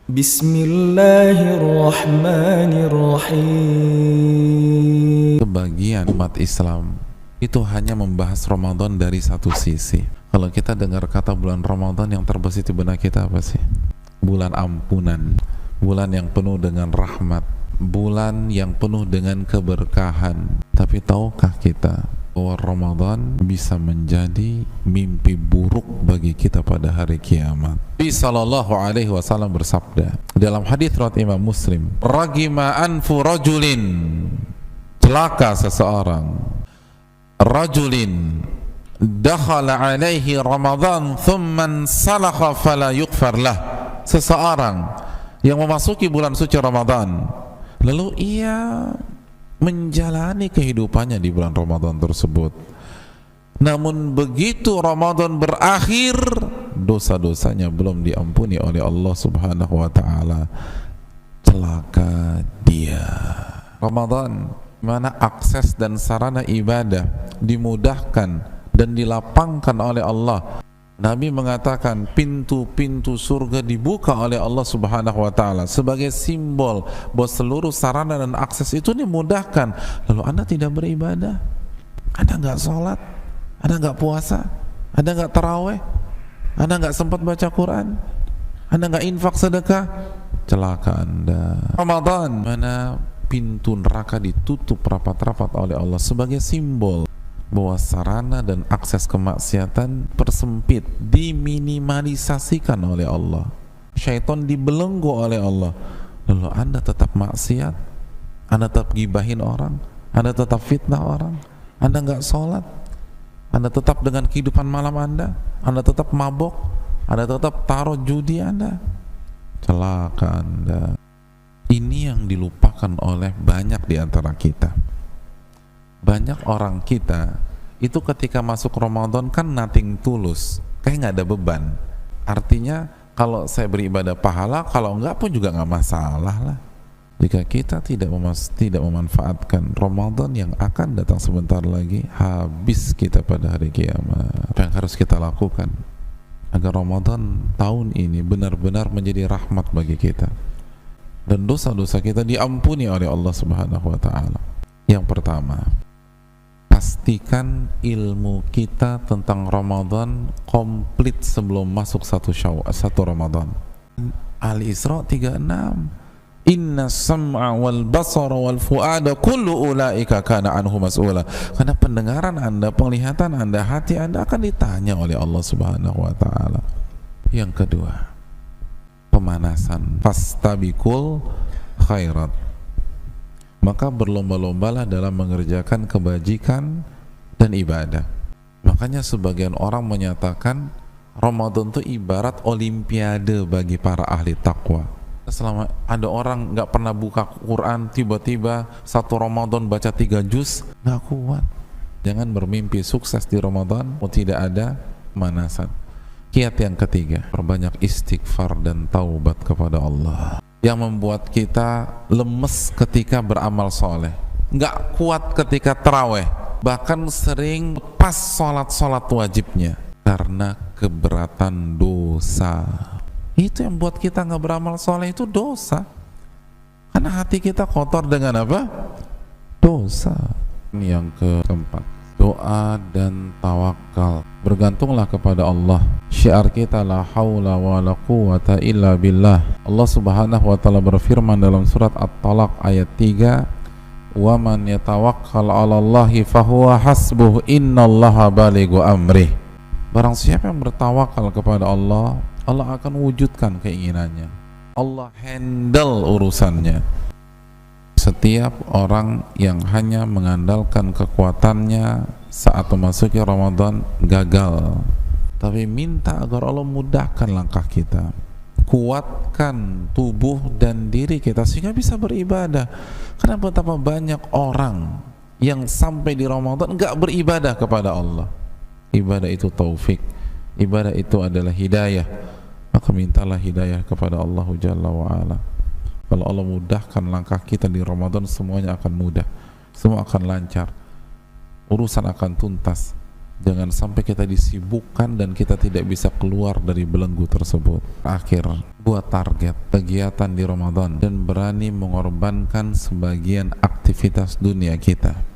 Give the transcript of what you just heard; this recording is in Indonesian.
Bismillahirrahmanirrahim. Sebagian umat Islam itu hanya membahas Ramadan dari satu sisi. Kalau kita dengar kata bulan Ramadan, yang terbesit di benak kita apa sih? Bulan ampunan, bulan yang penuh dengan rahmat, bulan yang penuh dengan keberkahan. Tapi tahukah kita bahwa Ramadan bisa menjadi mimpi buruk bagi kita pada hari kiamat? Nabi sallallahu alaihi wasallam bersabda dalam hadis riwayat Imam Muslim, "Ragima anfu rajulin," celaka seseorang, rajulin dakhala alaihi Ramadan thumma salakha fala yughfar lah, seseorang yang memasuki bulan suci Ramadan lalu ia menjalani kehidupannya di bulan Ramadan tersebut, namun begitu Ramadan berakhir dosa-dosanya belum diampuni oleh Allah Subhanahu wa ta'ala. Celaka dia. Ramadan mana akses dan sarana ibadah dimudahkan dan dilapangkan oleh Allah. Nabi mengatakan pintu-pintu surga dibuka oleh Allah Subhanahu wa ta'ala sebagai simbol bahwa seluruh sarana dan akses itu dimudahkan. Lalu Anda tidak beribadah, Anda nggak sholat, Anda nggak puasa, Anda nggak taraweh, Anda nggak sempat baca Quran, Anda nggak infak sedekah, celaka Anda. Ramadan mana pintu neraka ditutup rapat-rapat oleh Allah sebagai simbol bahwa sarana dan akses kemaksiatan persempit, diminimalisasikan oleh Allah. Syaitan dibelenggu oleh Allah. Lalu Anda tetap maksiat, Anda tetap gibahin orang, Anda tetap fitnah orang, Anda nggak sholat, Anda tetap dengan kehidupan malam Anda tetap mabok, Anda tetap taruh judi Anda. Celaka Anda. Ini yang dilupakan oleh banyak di antara kita. Banyak orang kita itu ketika masuk Ramadan kan nothing tulus, kayak nggak ada beban. Artinya kalau saya beribadah pahala, kalau enggak pun juga nggak masalah lah. Jika kita tidak memanfaatkan Ramadan yang akan datang sebentar lagi, habis kita pada hari kiamat. Apa yang harus kita lakukan agar Ramadan tahun ini benar-benar menjadi rahmat bagi kita dan dosa-dosa kita diampuni oleh Allah Subhanahu wa ta'ala? Yang pertama, pastikan ilmu kita tentang Ramadan komplit sebelum masuk satu Ramadan. Al-Isra 36, inna sam'a wal basara wal fu'ada kullu ulaika kana anhu mas'ula. Karena pendengaran Anda, penglihatan Anda, hati Anda akan ditanya oleh Allah Subhanahu wa ta'ala. Yang kedua, pemanasan. Fastabiqul khairat, maka berlomba-lombalah dalam mengerjakan kebajikan dan ibadah. Makanya sebagian orang menyatakan Ramadan itu ibarat olimpiade bagi para ahli takwa. Selama ada orang nggak pernah buka Quran, tiba-tiba satu Ramadan baca 3 juz, nggak kuat. Jangan bermimpi sukses di Ramadan tidak ada pemanasan. Kiat yang ketiga, perbanyak istighfar dan taubat kepada Allah, yang membuat kita lemes ketika beramal soleh, nggak kuat ketika taraweh, bahkan sering pas sholat wajibnya karena keberatan dosa. Itu yang buat kita nggak beramal soleh, itu dosa, karena hati kita kotor dengan apa? Dosa. Ini yang keempat, doa dan tawakal. Bergantunglah kepada Allah. Syiar kita la haula wa la quwata illa billah. Allah Subhanahu wa ta'ala berfirman dalam surat At-Talaq ayat 3, "Wa man yatawakkal 'ala Allahi fahuwa hasbuh, innallaha balighu amrih." Barang siapa yang bertawakal kepada Allah, Allah akan wujudkan keinginannya. Allah handle urusannya. Setiap orang yang hanya mengandalkan kekuatannya saat memasuki Ramadan gagal. Tapi minta agar Allah mudahkan langkah kita, kuatkan tubuh dan diri kita sehingga bisa beribadah. Karena betapa banyak orang yang sampai di Ramadan nggak beribadah kepada Allah. Ibadah itu taufik, ibadah itu adalah hidayah. Maka mintalah hidayah kepada Allah Jalla wa'ala. Kalau Allah mudahkan langkah kita di Ramadan, semuanya akan mudah, semua akan lancar, urusan akan tuntas. Jangan sampai kita disibukkan dan kita tidak bisa keluar dari belenggu tersebut. Akhir, buat target kegiatan di Ramadan dan berani mengorbankan sebagian aktivitas dunia kita.